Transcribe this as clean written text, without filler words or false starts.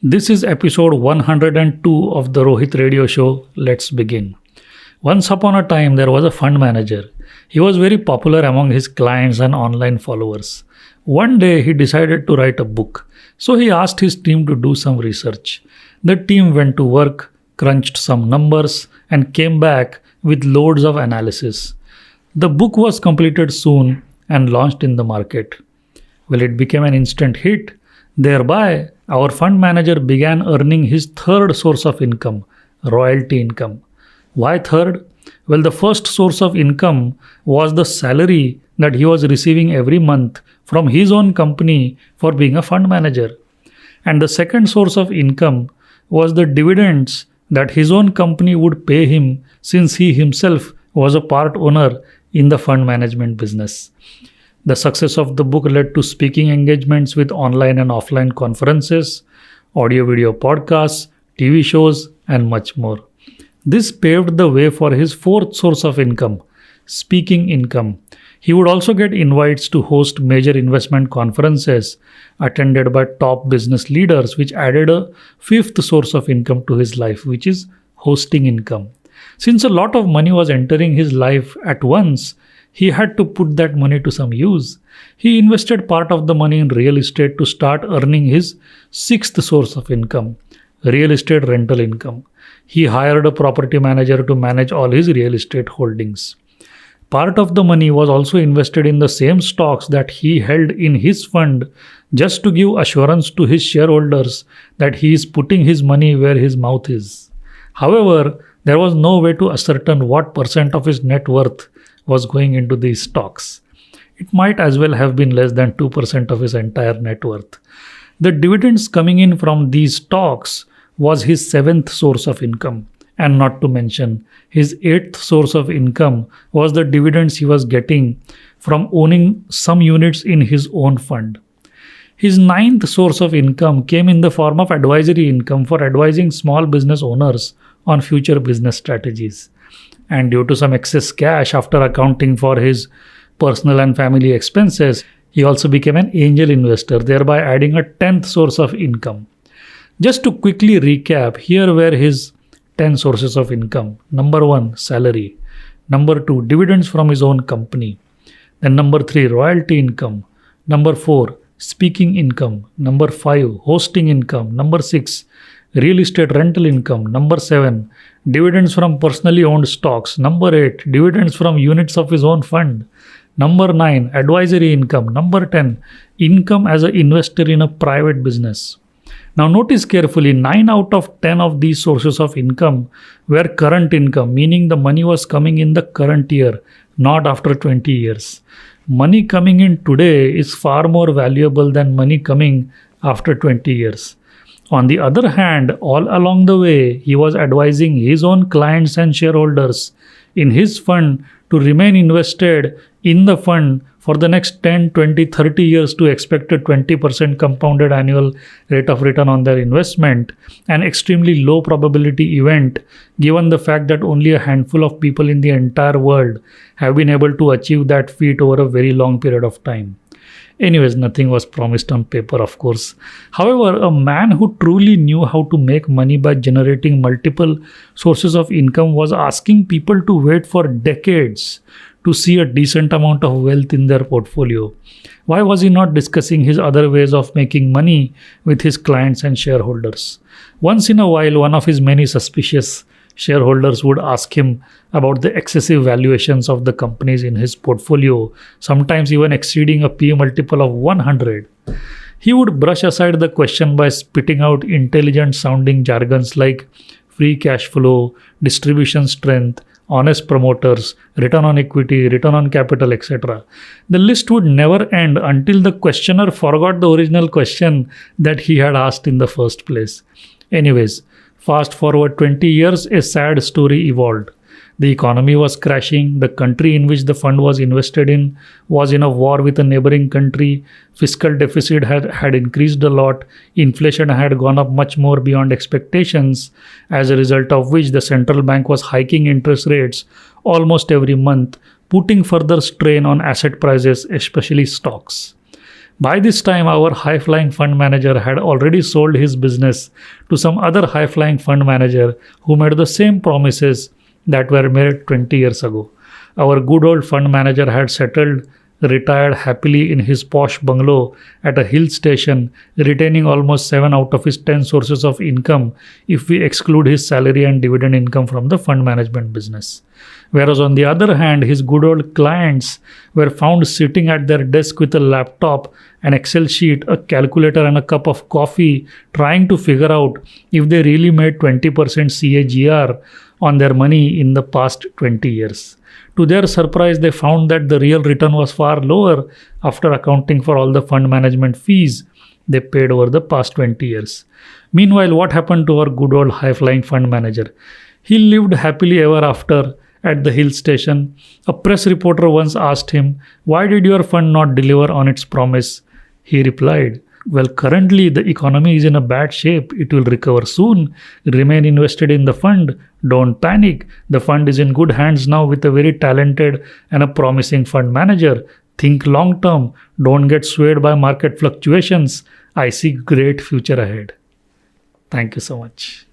This is episode 102 of the Rohit radio show. Let's begin. Once upon a time, there was a fund manager. He was very popular among his clients and online followers. One day, he decided to write a book. So he asked his team to do some research. The team went to work, crunched some numbers, and came back with loads of analysis. The book was completed soon and launched in the market. Well, it became an instant hit. Thereby, our fund manager began earning his third source of income, royalty income. Why third? Well, the first source of income was the salary that he was receiving every month from his own company for being a fund manager. And the second source of income was the dividends that his own company would pay him since he himself was a part owner in the fund management business. The success of the book led to speaking engagements with online and offline conferences, audio-video podcasts, TV shows, and much more. This paved the way for his fourth source of income, speaking income. He would also get invites to host major investment conferences attended by top business leaders, which added a fifth source of income to his life, which is hosting income. Since a lot of money was entering his life at once, he had to put that money to some use. He invested part of the money in real estate to start earning his sixth source of income, real estate rental income. He hired a property manager to manage all his real estate holdings. Part of the money was also invested in the same stocks that he held in his fund just to give assurance to his shareholders that he is putting his money where his mouth is. However, there was no way to ascertain what percent of his net worth was going into these stocks. It might as well have been less than 2% of his entire net worth. The dividends coming in from these stocks was his seventh source of income. And not to mention, his eighth source of income was the dividends he was getting from owning some units in his own fund. His ninth source of income came in the form of advisory income for advising small business owners on future business strategies. And due to some excess cash after accounting for his personal and family expenses, he also became an angel investor, thereby adding a 10th source of income. Just to quickly recap, here were his 10 sources of income. Number 1, salary. Number 2, dividends from his own company. Then number 3, royalty income. Number 4, speaking income. Number 5, hosting income. Number 6, real estate rental income. Number 7, dividends from personally owned stocks. Number 8, dividends from units of his own fund. Number 9, advisory income. Number 10, income as an investor in a private business. Now notice carefully, 9 out of 10 of these sources of income were current income, meaning the money was coming in the current year, not after 20 years. Money coming in today is far more valuable than money coming after 20 years. On the other hand, all along the way, he was advising his own clients and shareholders in his fund to remain invested in the fund for the next 10, 20, 30 years to expect a 20% compounded annual rate of return on their investment, an extremely low probability event given the fact that only a handful of people in the entire world have been able to achieve that feat over a very long period of time. Anyways, nothing was promised on paper, of course. However, a man who truly knew how to make money by generating multiple sources of income was asking people to wait for decades to see a decent amount of wealth in their portfolio. Why was he not discussing his other ways of making money with his clients and shareholders? Once in a while, one of his many suspicious shareholders would ask him about the excessive valuations of the companies in his portfolio, sometimes even exceeding a P multiple of 100. He would brush aside the question by spitting out intelligent sounding jargons like free cash flow, distribution strength, honest promoters, return on equity, return on capital, etc. The list would never end until the questioner forgot the original question that he had asked in the first place. Anyways, fast forward 20 years, a sad story evolved. The economy was crashing. The country in which the fund was invested in was in a war with a neighboring country. Fiscal deficit had increased a lot. Inflation had gone up much more beyond expectations, as a result of which the central bank was hiking interest rates almost every month, putting further strain on asset prices, especially stocks. By this time, our high-flying fund manager had already sold his business to some other high-flying fund manager who made the same promises that were made 20 years ago. Our good old fund manager had settled, retired happily in his posh bungalow at a hill station, retaining almost 7 out of his 10 sources of income if we exclude his salary and dividend income from the fund management business. Whereas on the other hand, his good old clients were found sitting at their desk with a laptop, an Excel sheet, a calculator, and a cup of coffee, trying to figure out if they really made 20% CAGR on their money in the past 20 years. To their surprise, they found that the real return was far lower after accounting for all the fund management fees they paid over the past 20 years. Meanwhile, what happened to our good old high-flying fund manager? He lived happily ever after at the hill station. A press reporter once asked him, "Why did your fund not deliver on its promise?" He replied, "Well, currently the economy is in a bad shape. It will recover soon. Remain invested in the fund. Don't panic. The fund is in good hands now with a very talented and a promising fund manager. Think long term. Don't get swayed by market fluctuations. I see great future ahead." Thank you so much.